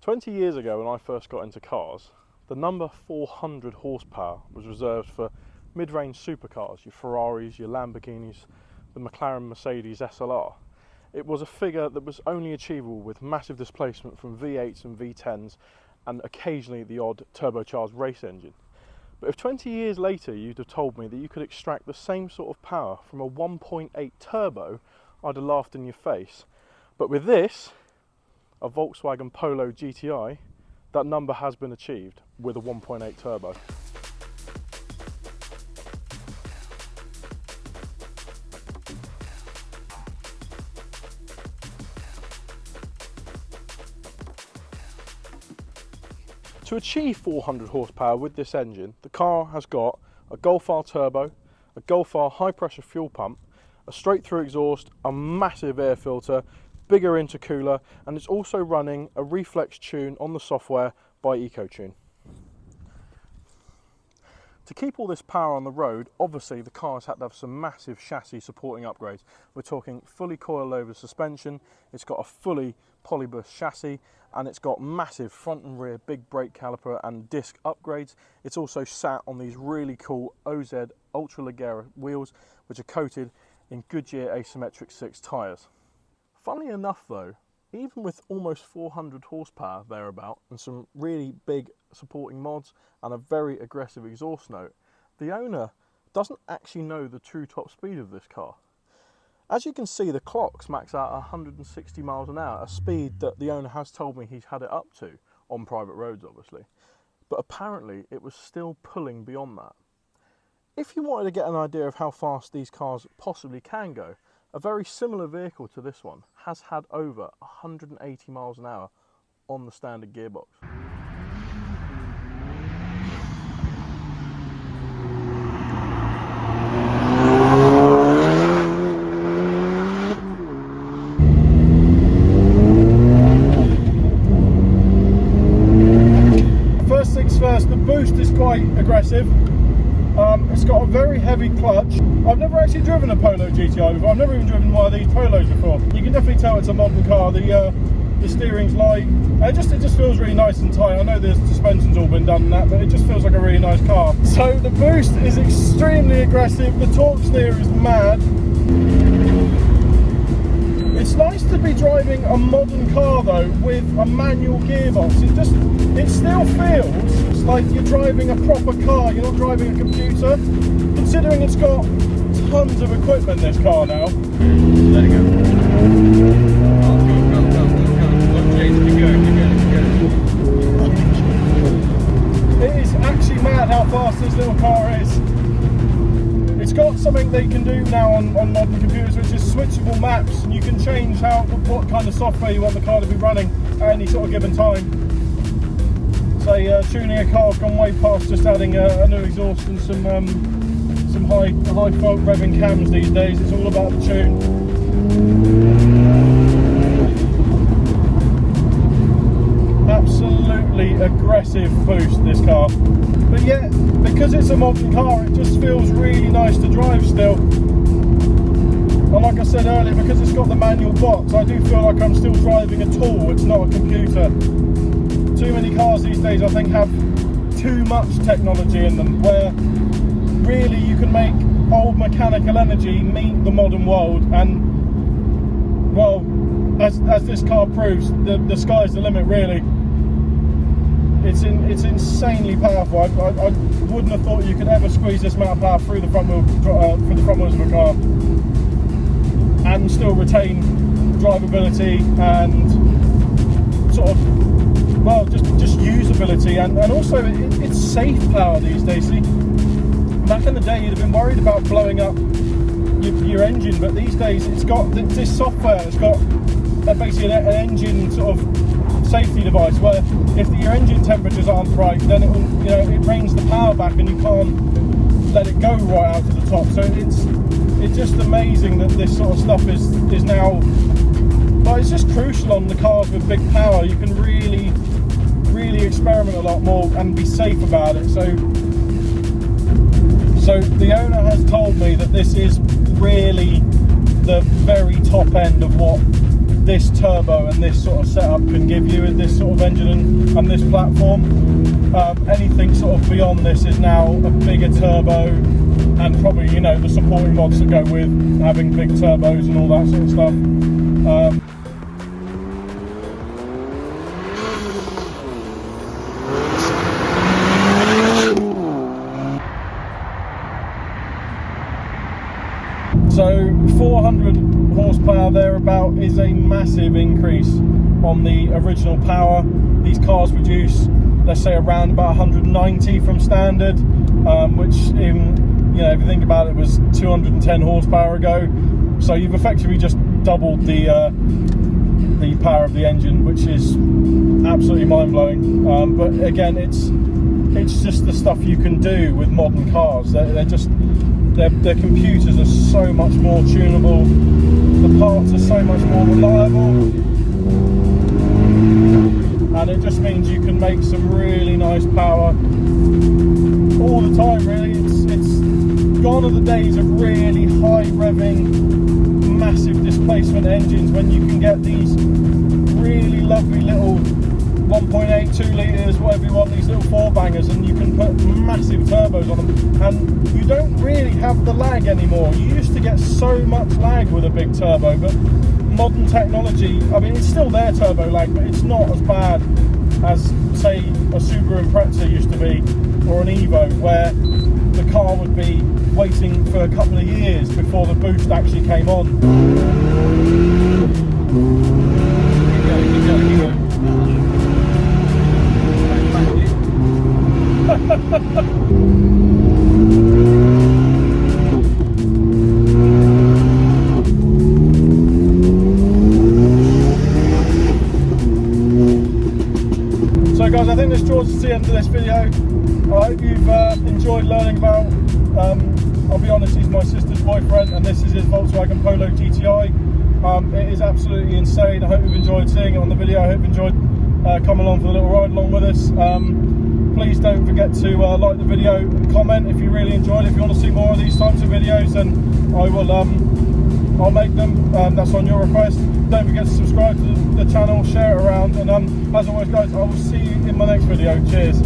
20 years ago when I first got into cars, the number 400 horsepower was reserved for mid-range supercars, your Ferraris, your Lamborghinis, the McLaren Mercedes SLR. It was a figure that was only achievable with massive displacement from V8s and V10s and occasionally the odd turbocharged race engine. But if 20 years later you'd have told me that you could extract the same sort of power from a 1.8 turbo, I'd have laughed in your face. But with this, a Volkswagen Polo GTI, that number has been achieved with a 1.8 turbo. To achieve 400 horsepower with this engine, the car has got a Golf R turbo, a Golf R high pressure fuel pump, a straight through exhaust, a massive air filter, bigger intercooler, and it's also running a reflex tune on the software by ECOTUNE. To keep all this power on the road, obviously the car's had to have some massive chassis supporting upgrades. We're talking fully coilover suspension, it's got a fully POLYBUSHED chassis, and it's got massive front and rear big brake caliper and disc upgrades. It's also sat on these really cool OZ ULTRALEGGERA wheels, which are coated in Goodyear asymmetric 6 tyres. Funnily enough though, even with almost 400 horsepower thereabout and some really big supporting mods and a very aggressive exhaust note, the owner doesn't actually know the true top speed of this car. As you can see, the clocks max out 160 miles an hour, a speed that the owner has told me he's had it up to on private roads obviously, but apparently it was still pulling beyond that. If you wanted to get an idea of how fast these cars possibly can go, a very similar vehicle to this one has had over 180 miles an hour on the standard gearbox. First things first, the boost is quite aggressive. It's got a very heavy clutch. I've never actually driven a Polo GTI before. I've never even driven one of these Polos before. You can definitely tell it's a modern car. The steering's light. It just feels really nice and tight. I know the suspension's all been done and that, but it just feels like a really nice car. So the boost is extremely aggressive. The torque steer is mad. It's nice to be driving a modern car though with a manual gearbox. It still feels like you're driving a proper car, you're not driving a computer. Considering it's got tons of equipment, this car now. Let it go. It is actually mad how fast this little car is. It's got something they can do now on modern computers, which is switchable maps, and you can change what kind of software you want the car to be running at any sort of given time. Say tuning a car has gone way past just adding a new exhaust and some high fault revving cams these days. It's all about the tune. Absolutely aggressive boost, this car. But yet, because it's a modern car, it just feels really nice to drive still. And like I said earlier, because it's got the manual box, I do feel like I'm still driving a tool, it's not a computer. Too many cars these days, I think, have too much technology in them, where really you can make old mechanical energy meet the modern world, and, well, as this car proves, the sky's the limit, really. It's insanely powerful. I wouldn't have thought you could ever squeeze this amount of power through the front wheels of a car and still retain drivability and sort of, well, just usability, and also it's safe power these days. See, back in the day you'd have been worried about blowing up your engine, but these days it's got this software. It's got basically an engine sort of safety device where if your engine temperatures aren't right, then it will, it rains the power back and you can't let it go right out to the top. So it's just amazing that this sort of stuff is now, well, it's just crucial on the cars with big power. You can really experiment a lot more and be safe about it. So the owner has told me that this is really the very top end of what this turbo and this sort of setup can give you with this sort of engine and this platform. Anything sort of beyond this is now a bigger turbo, and probably, you know, the supporting mods that go with having big turbos and all that sort of stuff. So 400 horsepower thereabout is a massive increase on the original power. These cars produce, let's say, around about 190 from standard, which, you know, if you think about it, was 210 horsepower ago. So you've effectively just doubled the power of the engine, which is absolutely mind-blowing. But again, it's just the stuff you can do with modern cars. Their computers are so much more tunable, the parts are so much more reliable, and it just means you can make some really nice power all the time, really. It's gone are the days of really high revving, massive displacement engines, when you can get these really lovely little 1.8, 2 litres, whatever you want, these little four bangers, and you can put massive turbos on them, and you don't really have the lag anymore. You used to get so much lag with a big turbo, but modern technology, I mean, it's still there, turbo lag, but it's not as bad as, say, a Subaru Impreza used to be, or an Evo, where the car would be waiting for a couple of years before the boost actually came on. Keep going. So guys, I think this draws us to the end of this video. I hope you've enjoyed learning about, I'll be honest, he's my sister's boyfriend, and this is his Volkswagen Polo GTI. It is absolutely insane. I hope you've enjoyed seeing it on the video. I hope you've enjoyed coming along for the little ride along with us. Please don't forget to like the video and comment if you really enjoyed it. If you want to see more of these types of videos, then I'll make them. That's on your request. Don't forget to subscribe to the channel, share it around, and as always guys, I will see you in my next video. Cheers.